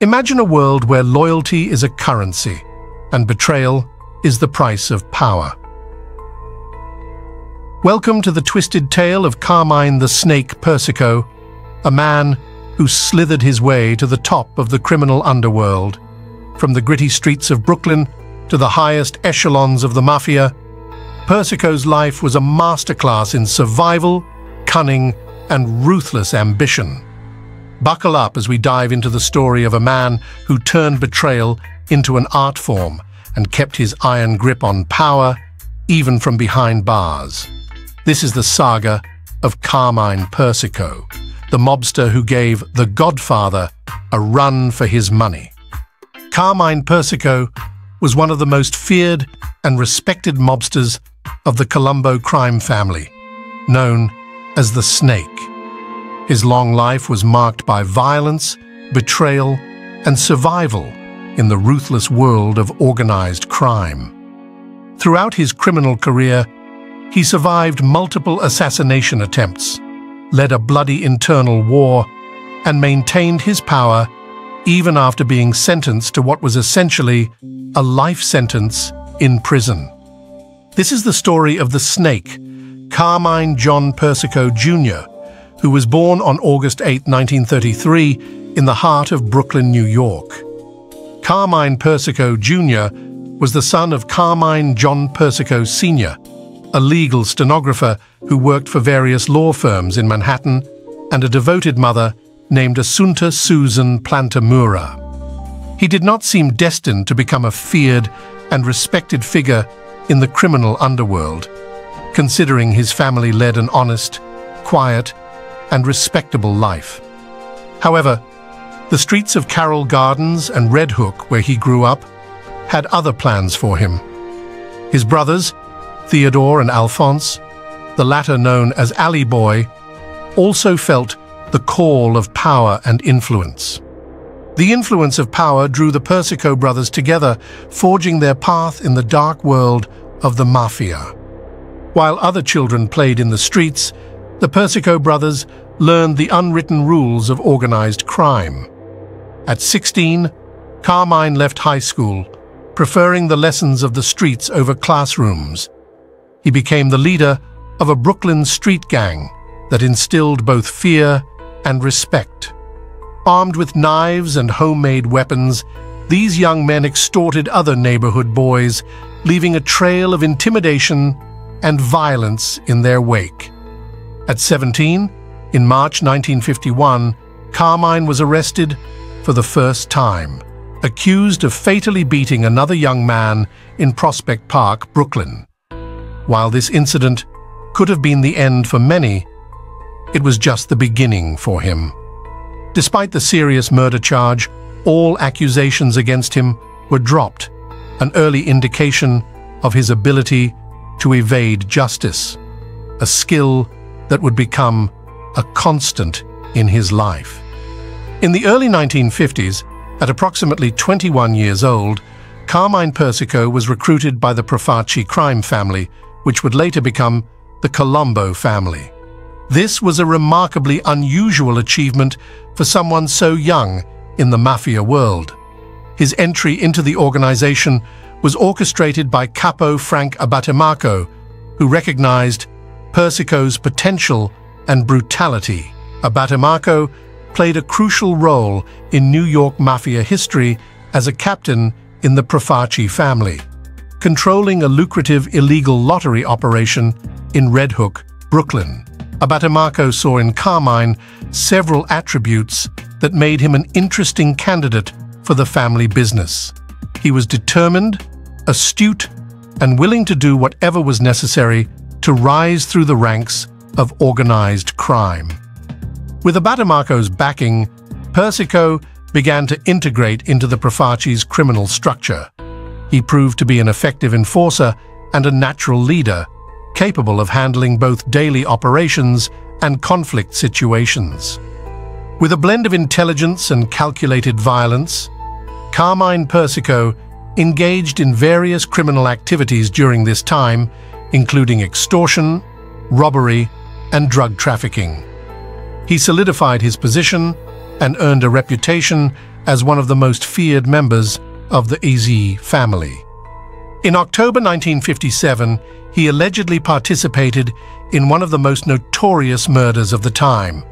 Imagine a world where loyalty is a currency and betrayal is the price of power. Welcome to the twisted tale of Carmine the Snake Persico, a man who slithered his way to the top of the criminal underworld. From the gritty streets of Brooklyn to the highest echelons of the Mafia, Persico's life was a masterclass in survival, cunning, and ruthless ambition. Buckle up as we dive into the story of a man who turned betrayal into an art form and kept his iron grip on power, even from behind bars. This is the saga of Carmine Persico, the mobster who gave The Godfather a run for his money. Carmine Persico was one of the most feared and respected mobsters of the Colombo crime family, known as the Snake. His long life was marked by violence, betrayal, and survival in the ruthless world of organized crime. Throughout his criminal career, he survived multiple assassination attempts, led a bloody internal war, and maintained his power even after being sentenced to what was essentially a life sentence in prison. This is the story of the Snake, Carmine John Persico Jr., who was born on August 8, 1933, in the heart of Brooklyn, New York. Carmine Persico Jr. was the son of Carmine John Persico Sr., a legal stenographer who worked for various law firms in Manhattan, and a devoted mother named Assunta Susan Plantamura. He did not seem destined to become a feared and respected figure in the criminal underworld, considering his family led an honest, quiet, and respectable life. However, the streets of Carroll Gardens and Red Hook, where he grew up, had other plans for him. His brothers, Theodore and Alphonse, the latter known as Alley Boy, also felt the call of power and influence. The influence of power drew the Persico brothers together, forging their path in the dark world of the Mafia. While other children played in the streets, the Persico brothers learned the unwritten rules of organized crime. At 16, Carmine left high school, preferring the lessons of the streets over classrooms. He became the leader of a Brooklyn street gang that instilled both fear and respect. Armed with knives and homemade weapons, these young men extorted other neighborhood boys, leaving a trail of intimidation and violence in their wake. At 17, in March 1951, Carmine was arrested for the first time, accused of fatally beating another young man in Prospect Park, Brooklyn. While this incident could have been the end for many, it was just the beginning for him. Despite the serious murder charge, all accusations against him were dropped, an early indication of his ability to evade justice, a skill that would become a constant in his life. In the early 1950s, at approximately 21 years old, Carmine Persico was recruited by the Profaci crime family, which would later become the Colombo family. This was a remarkably unusual achievement for someone so young in the Mafia world. His entry into the organization was orchestrated by Capo Frank Abbatemarco, who recognized Persico's potential and brutality. Abbatemarco played a crucial role in New York Mafia history as a captain in the Profaci family, controlling a lucrative illegal lottery operation in Red Hook, Brooklyn. Abbatemarco saw in Carmine several attributes that made him an interesting candidate for the family business. He was determined, astute, and willing to do whatever was necessary to rise through the ranks of organized crime. With Abbatemarco's backing, Persico began to integrate into the Profaci's criminal structure. He proved to be an effective enforcer and a natural leader, capable of handling both daily operations and conflict situations. With a blend of intelligence and calculated violence, Carmine Persico engaged in various criminal activities during this time, including extortion, robbery, and drug trafficking. He solidified his position and earned a reputation as one of the most feared members of the Ezi family. In October 1957, he allegedly participated in one of the most notorious murders of the time,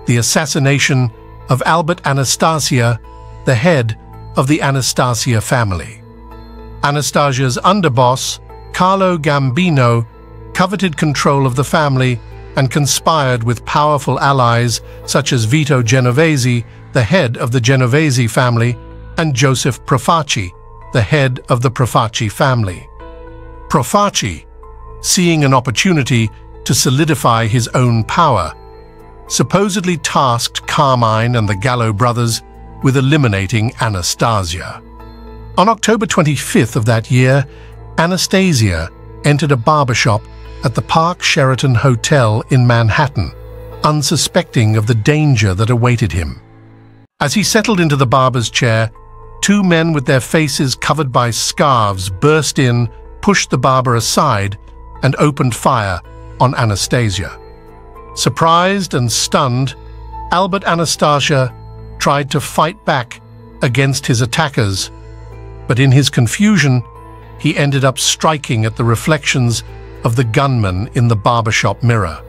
the assassination of Albert Anastasia, the head of the Anastasia family. Anastasia's underboss, Carlo Gambino, coveted control of the family and conspired with powerful allies such as Vito Genovese, the head of the Genovese family, and Joseph Profaci, the head of the Profaci family. Profaci, seeing an opportunity to solidify his own power, supposedly tasked Carmine and the Gallo brothers with eliminating Anastasia. On October 25th of that year, Anastasia entered a barbershop at the Park Sheraton Hotel in Manhattan, unsuspecting of the danger that awaited him. As he settled into the barber's chair, two men with their faces covered by scarves burst in, pushed the barber aside, and opened fire on Anastasia. Surprised and stunned, Albert Anastasia tried to fight back against his attackers, but in his confusion, he ended up striking at the reflections of the gunman in the barbershop mirror.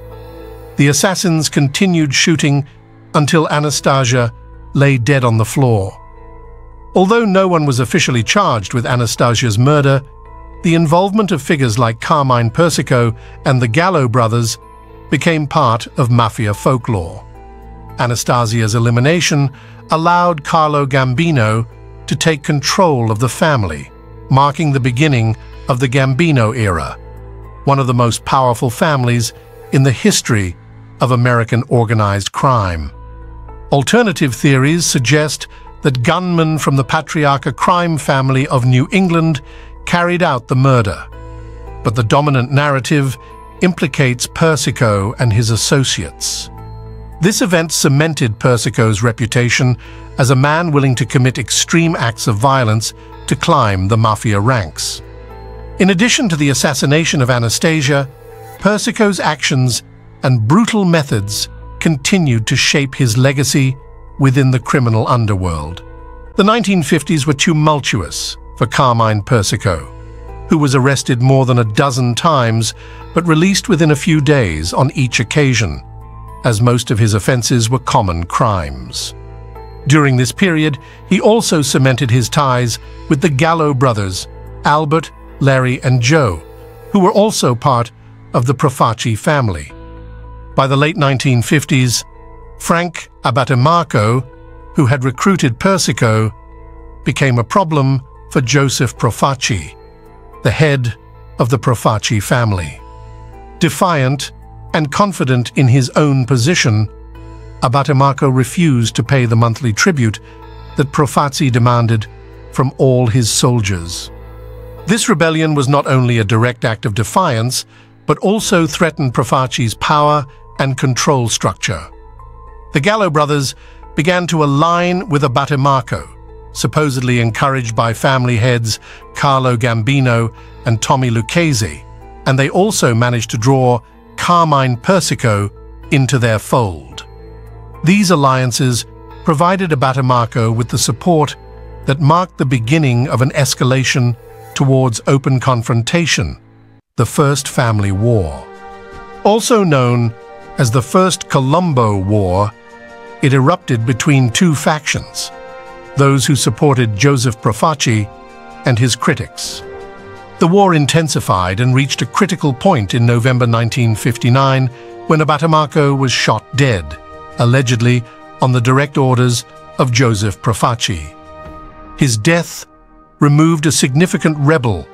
The assassins continued shooting until Anastasia lay dead on the floor. Although no one was officially charged with Anastasia's murder, the involvement of figures like Carmine Persico and the Gallo brothers became part of Mafia folklore. Anastasia's elimination allowed Carlo Gambino to take control of the family, marking the beginning of the Gambino era, one of the most powerful families in the history of American organized crime. Alternative theories suggest that gunmen from the Patriarcha crime family of New England carried out the murder, but the dominant narrative implicates Persico and his associates. This event cemented Persico's reputation as a man willing to commit extreme acts of violence to climb the Mafia ranks. In addition to the assassination of Anastasia, Persico's actions and brutal methods continued to shape his legacy within the criminal underworld. The 1950s were tumultuous for Carmine Persico, who was arrested more than a dozen times but released within a few days on each occasion, as most of his offenses were common crimes. During this period, he also cemented his ties with the Gallo brothers, Albert, Larry, and Joe, who were also part of the Profaci family. By the late 1950s, Frank Abbatemarco, who had recruited Persico, became a problem for Joseph Profaci, the head of the Profaci family. Defiant and confident in his own position, Abbatemarco refused to pay the monthly tribute that Profaci demanded from all his soldiers. This rebellion was not only a direct act of defiance, but also threatened Profaci's power and control structure. The Gallo brothers began to align with Abbatemarco, supposedly encouraged by family heads Carlo Gambino and Tommy Lucchese, and they also managed to draw Carmine Persico into their fold. These alliances provided Abbatemarco with the support that marked the beginning of an escalation towards open confrontation, the First Family War. Also known as the First Colombo War, it erupted between two factions, those who supported Joseph Profaci and his critics. The war intensified and reached a critical point in November 1959 when Abbatemarco was shot dead, allegedly on the direct orders of Joseph Profaci. His death removed a significant rebel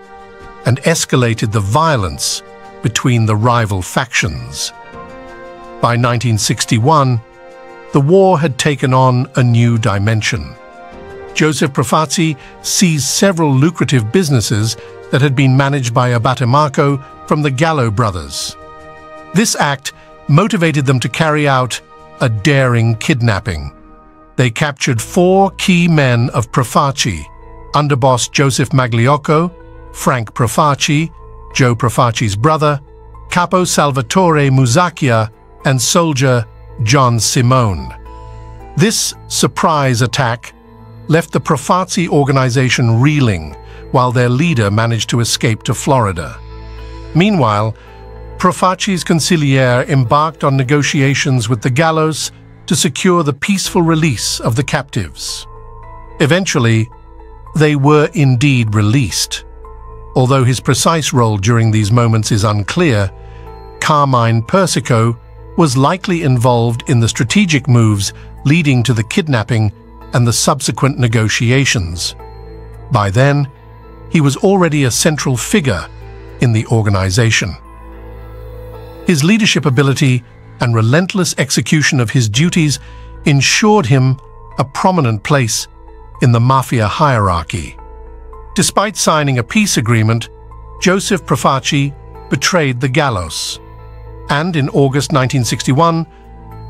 and escalated the violence between the rival factions. By 1961, the war had taken on a new dimension. Joseph Profaci seized several lucrative businesses that had been managed by Abbatemarco from the Gallo brothers. This act motivated them to carry out a daring kidnapping. They captured 4 key men of Profaci: underboss Joseph Magliocco, Frank Profaci, Joe Profaci's brother, Capo Salvatore Musacchia, and soldier John Simone. This surprise attack left the Profazzi organization reeling, while their leader managed to escape to Florida. Meanwhile, Profazzi's consigliere embarked on negotiations with the gallows to secure the peaceful release of the captives. Eventually, they were indeed released. Although his precise role during these moments is unclear, Carmine Persico was likely involved in the strategic moves leading to the kidnapping and the subsequent negotiations. By then, he was already a central figure in the organization. His leadership ability and relentless execution of his duties ensured him a prominent place in the Mafia hierarchy. Despite signing a peace agreement, Joseph Profazzi betrayed the gallows, and in August 1961,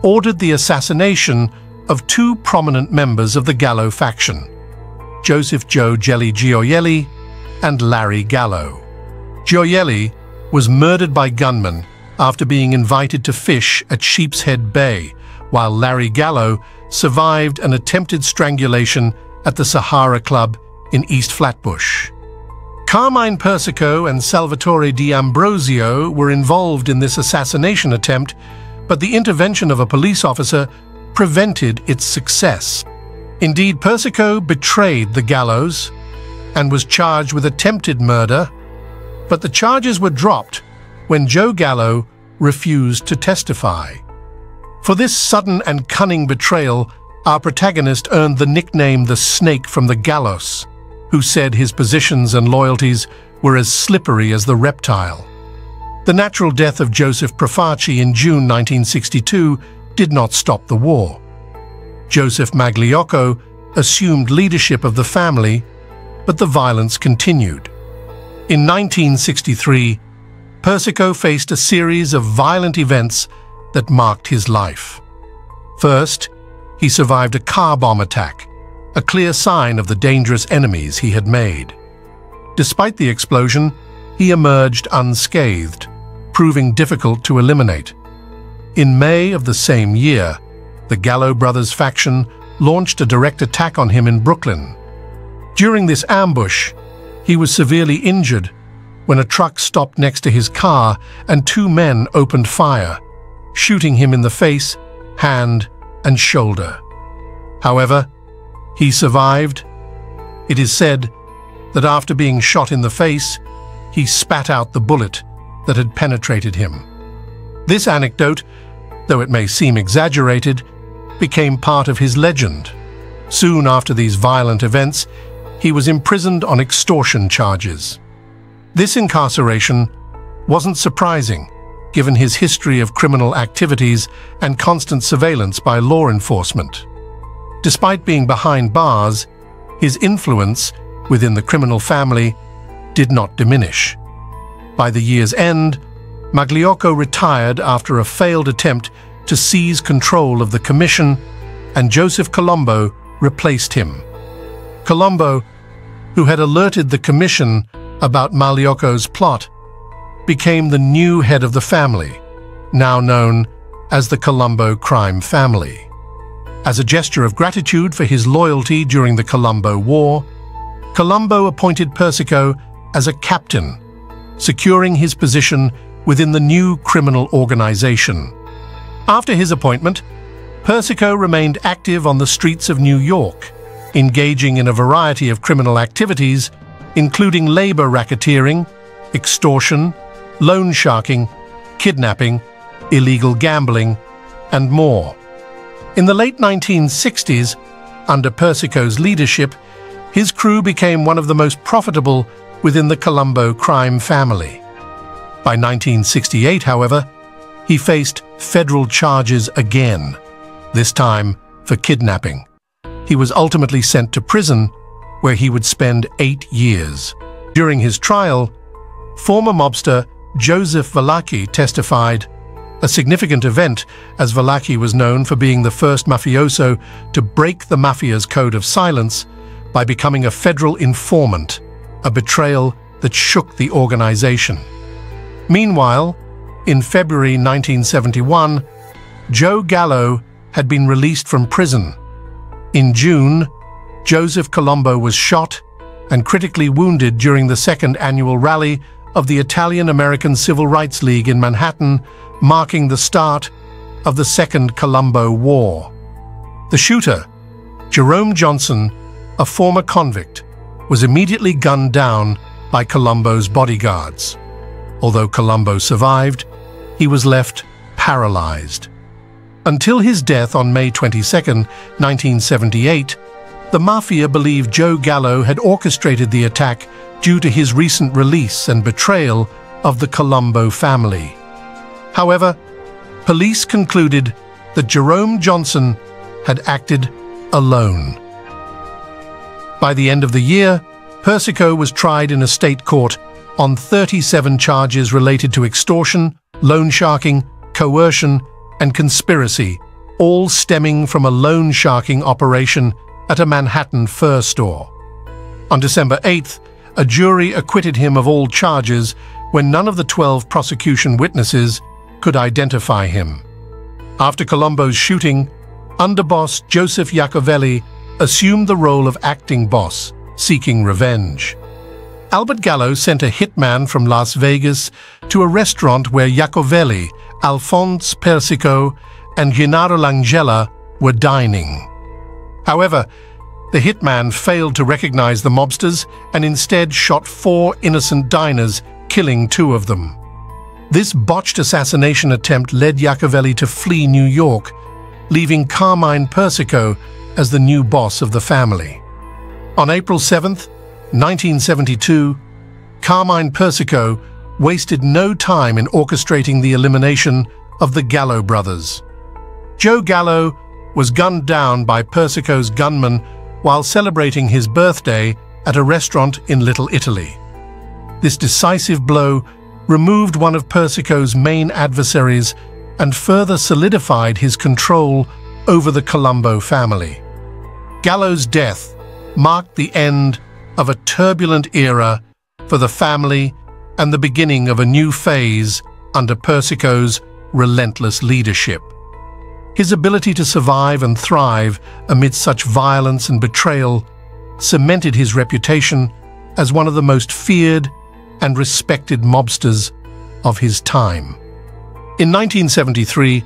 ordered the assassination of two prominent members of the Gallo faction, Joseph "Joe" Jelly Gioielli and Larry Gallo. Gioielli was murdered by gunmen after being invited to fish at Sheepshead Bay, while Larry Gallo survived an attempted strangulation at the Sahara Club in East Flatbush. Carmine Persico and Salvatore D'Ambrosio were involved in this assassination attempt, but the intervention of a police officer prevented its success. Indeed, Persico betrayed the gallows and was charged with attempted murder, but the charges were dropped when Joe Gallo refused to testify. For this sudden and cunning betrayal, our protagonist earned the nickname the Snake from the Gallows, who said his positions and loyalties were as slippery as the reptile. The natural death of Joseph Profazzi in June 1962 did not stop the war. Joseph Magliocco assumed leadership of the family, but the violence continued. In 1963, Persico faced a series of violent events that marked his life. First, he survived a car bomb attack, a clear sign of the dangerous enemies he had made. Despite the explosion, he emerged unscathed, proving difficult to eliminate. In May of the same year, the Gallo brothers faction launched a direct attack on him in Brooklyn. During this ambush, he was severely injured when a truck stopped next to his car and two men opened fire, shooting him in the face, hand, and shoulder. However, he survived. It is said that after being shot in the face, he spat out the bullet that had penetrated him. This anecdote, though it may seem exaggerated, became part of his legend. Soon after these violent events, he was imprisoned on extortion charges. This incarceration wasn't surprising, given his history of criminal activities and constant surveillance by law enforcement. Despite being behind bars, his influence within the criminal family did not diminish. By the year's end, Magliocco retired after a failed attempt to seize control of the commission, and Joseph Colombo replaced him. Colombo, who had alerted the commission about Magliocco's plot, became the new head of the family, now known as the Colombo crime family. As a gesture of gratitude for his loyalty during the Colombo War, Colombo appointed Persico as a captain, securing his position within the new criminal organization. After his appointment, Persico remained active on the streets of New York, engaging in a variety of criminal activities, including labor racketeering, extortion, loan sharking, kidnapping, illegal gambling, and more. In the late 1960s, under Persico's leadership, his crew became one of the most profitable within the Colombo crime family. By 1968, however, he faced federal charges again, this time for kidnapping. He was ultimately sent to prison, where he would spend 8 years. During his trial, former mobster Joseph Valachi testified, a significant event, as Valachi was known for being the first mafioso to break the Mafia's code of silence by becoming a federal informant, a betrayal that shook the organization. Meanwhile, in February 1971, Joe Gallo had been released from prison. In June, Joseph Colombo was shot and critically wounded during the second annual rally of the Italian-American Civil Rights League in Manhattan, marking the start of the Second Colombo War. The shooter, Jerome Johnson, a former convict, was immediately gunned down by Colombo's bodyguards. Although Colombo survived, he was left paralyzed. Until his death on May 22, 1978, the Mafia believed Joe Gallo had orchestrated the attack due to his recent release and betrayal of the Colombo family. However, police concluded that Jerome Johnson had acted alone. By the end of the year, Persico was tried in a state court on 37 charges related to extortion, loan sharking, coercion, and conspiracy, all stemming from a loan sharking operation at a Manhattan fur store. On December 8th, a jury acquitted him of all charges when none of the 12 prosecution witnesses could identify him. After Colombo's shooting, underboss Joseph Iacovelli assumed the role of acting boss, seeking revenge. Albert Gallo sent a hitman from Las Vegas to a restaurant where Iacovelli, Alphonse Persico, and Gennaro Langella were dining. However, the hitman failed to recognize the mobsters and instead shot 4 innocent diners, killing 2 of them. This botched assassination attempt led Iacovelli to flee New York, leaving Carmine Persico as the new boss of the family. On April 7, 1972, Carmine Persico wasted no time in orchestrating the elimination of the Gallo brothers. Joe Gallo was gunned down by Persico's gunman while celebrating his birthday at a restaurant in Little Italy. This decisive blow removed one of Persico's main adversaries and further solidified his control over the Colombo family. Gallo's death marked the end of a turbulent era for the family and the beginning of a new phase under Persico's relentless leadership. His ability to survive and thrive amid such violence and betrayal cemented his reputation as one of the most feared and respected mobsters of his time. In 1973,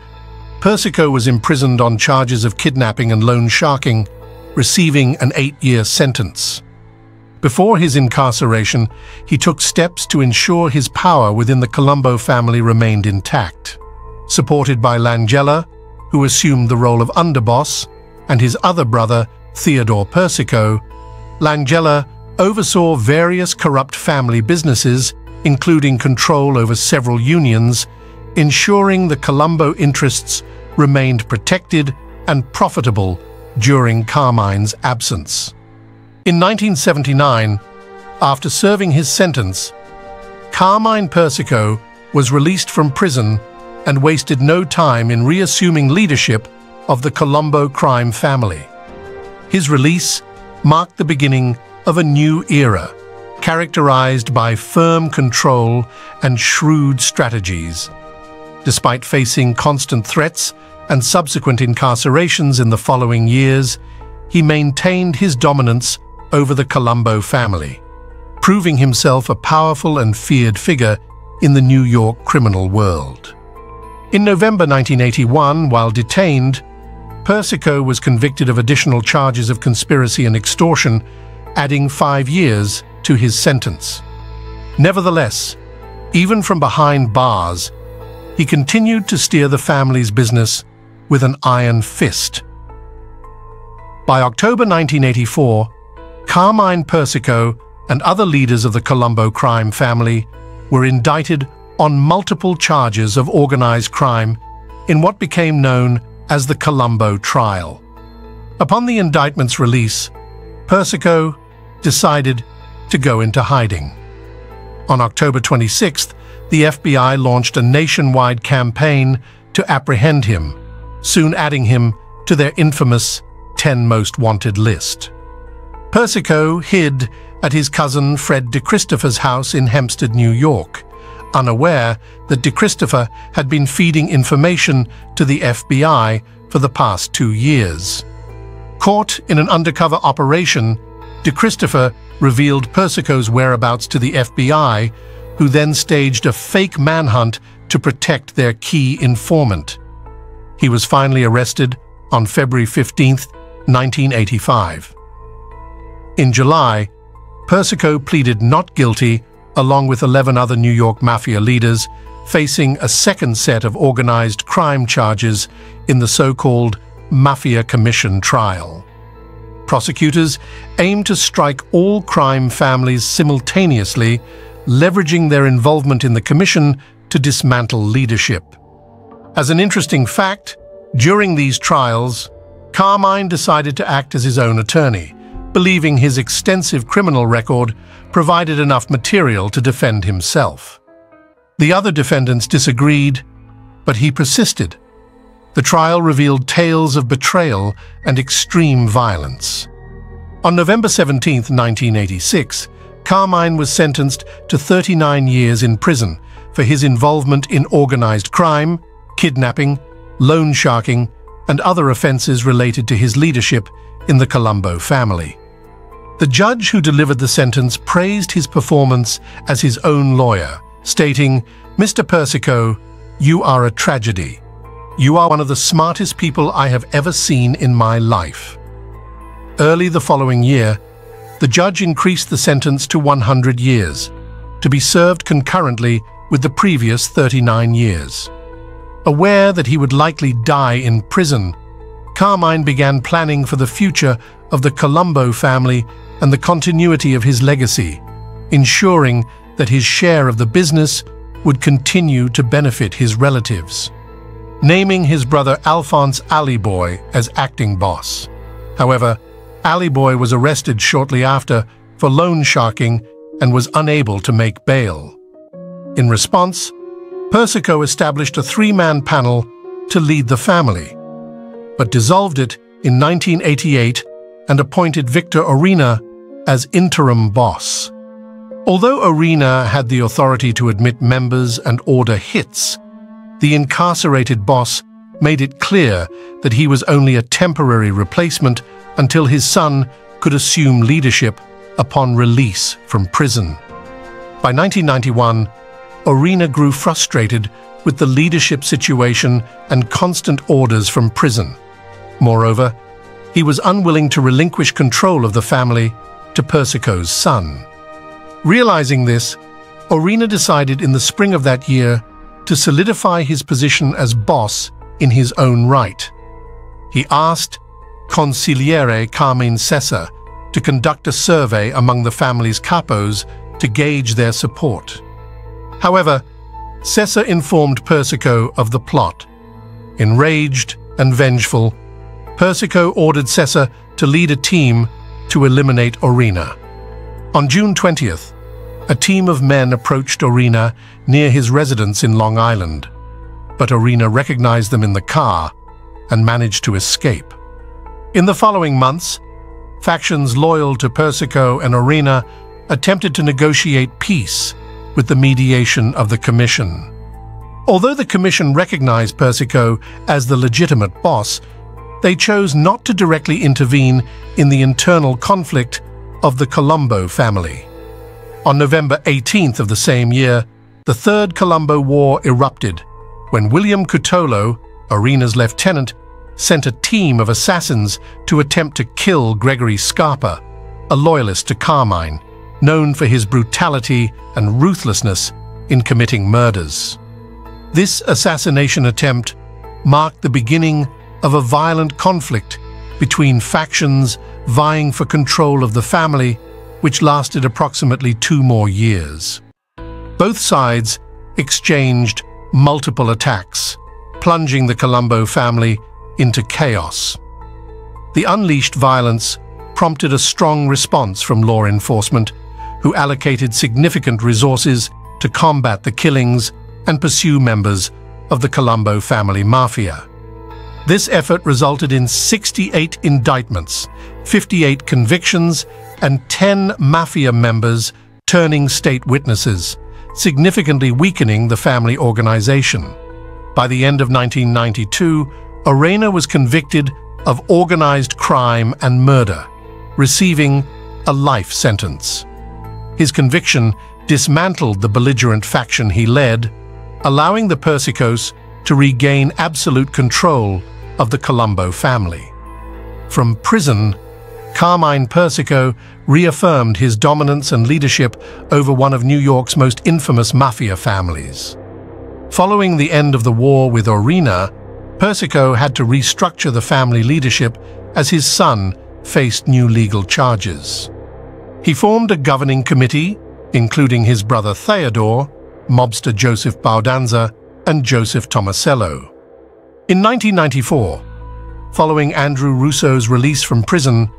Persico was imprisoned on charges of kidnapping and loan sharking, receiving an 8-year sentence. Before his incarceration, he took steps to ensure his power within the Colombo family remained intact. Supported by Langella, who assumed the role of underboss, and his other brother, Theodore Persico, Langella oversaw various corrupt family businesses, including control over several unions, ensuring the Colombo interests remained protected and profitable during Carmine's absence. In 1979, after serving his sentence, Carmine Persico was released from prison and wasted no time in reassuming leadership of the Colombo crime family. His release marked the beginning of a new era, characterized by firm control and shrewd strategies. Despite facing constant threats and subsequent incarcerations in the following years, he maintained his dominance over the Colombo family, proving himself a powerful and feared figure in the New York criminal world. In November 1981, while detained, Persico was convicted of additional charges of conspiracy and extortion, adding 5 years to his sentence. Nevertheless, even from behind bars, he continued to steer the family's business with an iron fist. By October 1984, Carmine Persico and other leaders of the Colombo crime family were indicted on multiple charges of organized crime in what became known as the Colombo trial. Upon the indictment's release, Persico decided to go into hiding. On October 26th, the FBI launched a nationwide campaign to apprehend him, soon adding him to their infamous 10 Most Wanted list. Persico hid at his cousin Fred DeChristopher's house in Hempstead, New York, unaware that DeChristopher had been feeding information to the FBI for the past 2 years. Caught in an undercover operation, De Christopher revealed Persico's whereabouts to the FBI, who then staged a fake manhunt to protect their key informant. He was finally arrested on February 15, 1985. In July, Persico pleaded not guilty along with 11 other New York Mafia leaders, facing a second set of organized crime charges in the so-called Mafia Commission trial. Prosecutors aimed to strike all crime families simultaneously, leveraging their involvement in the commission to dismantle leadership. As an interesting fact, during these trials, Carmine decided to act as his own attorney, believing his extensive criminal record provided enough material to defend himself. The other defendants disagreed, but he persisted. The trial revealed tales of betrayal and extreme violence. On November 17, 1986, Carmine was sentenced to 39 years in prison for his involvement in organized crime, kidnapping, loan sharking, and other offenses related to his leadership in the Colombo family. The judge who delivered the sentence praised his performance as his own lawyer, stating, "Mr. Persico, you are a tragedy. You are one of the smartest people I have ever seen in my life." Early the following year, the judge increased the sentence to 100 years, to be served concurrently with the previous 39 years. Aware that he would likely die in prison, Carmine began planning for the future of the Colombo family and the continuity of his legacy, ensuring that his share of the business would continue to benefit his relatives. Naming his brother Alphonse Ali Boy as acting boss. However, Ali Boy was arrested shortly after for loan sharking and was unable to make bail. In response, Persico established a three-man panel to lead the family, but dissolved it in 1988 and appointed Victor Orena as interim boss. Although Orena had the authority to admit members and order hits, the incarcerated boss made it clear that he was only a temporary replacement until his son could assume leadership upon release from prison. By 1991, Orena grew frustrated with the leadership situation and constant orders from prison. Moreover, he was unwilling to relinquish control of the family to Persico's son. Realizing this, Orena decided in the spring of that year to solidify his position as boss in his own right. He asked Consigliere Carmine Persico to conduct a survey among the family's capos to gauge their support. However, Persico informed Persico of the plot. Enraged and vengeful, Persico ordered Persico to lead a team to eliminate Orena. On June 20th, a team of men approached Orena near his residence in Long Island, but Orena recognized them in the car and managed to escape. In the following months, factions loyal to Persico and Orena attempted to negotiate peace with the mediation of the Commission. Although the Commission recognized Persico as the legitimate boss, they chose not to directly intervene in the internal conflict of the Colombo family. On November 18th of the same year, the Third Colombo War erupted when William Cutolo, Orena's lieutenant, sent a team of assassins to attempt to kill Gregory Scarpa, a loyalist to Carmine, known for his brutality and ruthlessness in committing murders. This assassination attempt marked the beginning of a violent conflict between factions vying for control of the family, which lasted approximately 2 more years. Both sides exchanged multiple attacks, plunging the Colombo family into chaos. The unleashed violence prompted a strong response from law enforcement, who allocated significant resources to combat the killings and pursue members of the Colombo family mafia. This effort resulted in 68 indictments, 58 convictions, and 10 mafia members turning state witnesses, significantly weakening the family organization. By the end of 1992, Orena was convicted of organized crime and murder, receiving a life sentence. His conviction dismantled the belligerent faction he led, allowing the Persicos to regain absolute control of the Colombo family. From prison, Carmine Persico reaffirmed his dominance and leadership over one of New York's most infamous mafia families. Following the end of the war with Orina, Persico had to restructure the family leadership as his son faced new legal charges. He formed a governing committee, including his brother Theodore, mobster Joseph Baudanza, and Joseph Tomasello. In 1994, following Andrew Russo's release from prison,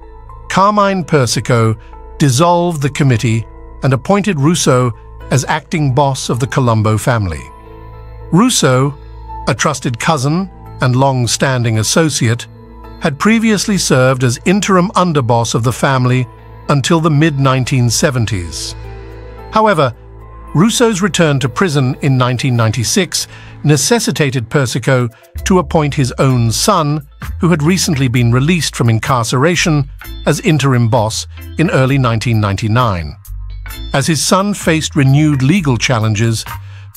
Carmine Persico dissolved the committee and appointed Russo as acting boss of the Colombo family. Russo, a trusted cousin and long-standing associate, had previously served as interim underboss of the family until the mid-1970s. However, Russo's return to prison in 1996 necessitated Persico to appoint his own son, who had recently been released from incarceration, as interim boss in early 1999. As his son faced renewed legal challenges,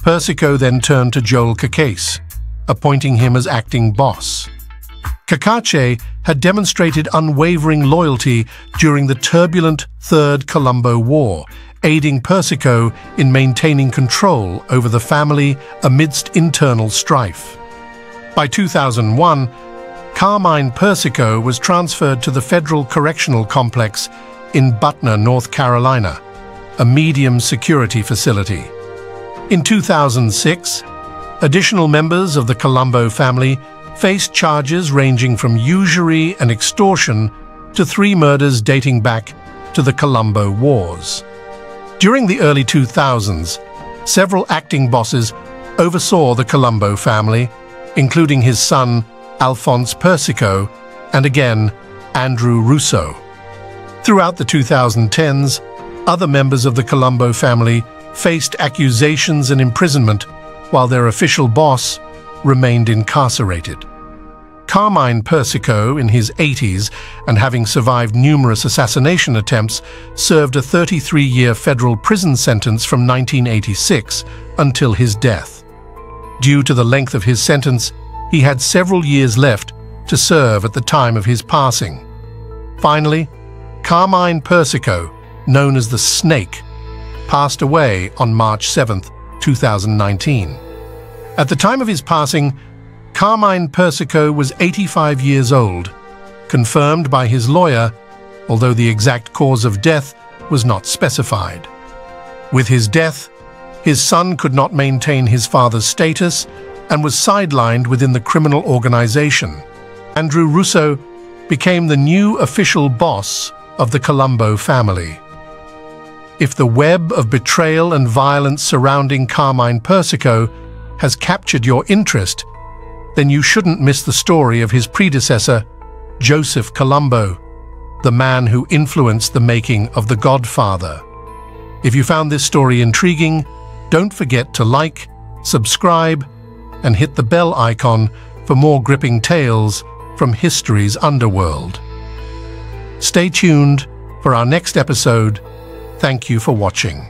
Persico then turned to Joel Cacace, appointing him as acting boss. Cacace had demonstrated unwavering loyalty during the turbulent Third Colombo War, aiding Persico in maintaining control over the family amidst internal strife. By 2001, Carmine Persico was transferred to the Federal Correctional Complex in Butner, North Carolina, a medium security facility. In 2006, additional members of the Colombo family faced charges ranging from usury and extortion to 3 murders dating back to the Colombo Wars. During the early 2000s, several acting bosses oversaw the Colombo family, including his son, Alphonse Persico, and again, Andrew Russo. Throughout the 2010s, other members of the Colombo family faced accusations and imprisonment, while their official boss remained incarcerated. Carmine Persico, in his 80s and having survived numerous assassination attempts, served a 33-year federal prison sentence from 1986 until his death. Due to the length of his sentence, he had several years left to serve at the time of his passing. Finally, Carmine Persico, known as the Snake, passed away on March 7, 2019. At the time of his passing, Carmine Persico was 85 years old, confirmed by his lawyer, although the exact cause of death was not specified. With his death, his son could not maintain his father's status and was sidelined within the criminal organization. Andrew Russo became the new official boss of the Colombo family. If the web of betrayal and violence surrounding Carmine Persico has captured your interest, then you shouldn't miss the story of his predecessor, Joseph Colombo, the man who influenced the making of The Godfather. If you found this story intriguing, don't forget to like, subscribe, and hit the bell icon for more gripping tales from history's underworld. Stay tuned for our next episode. Thank you for watching.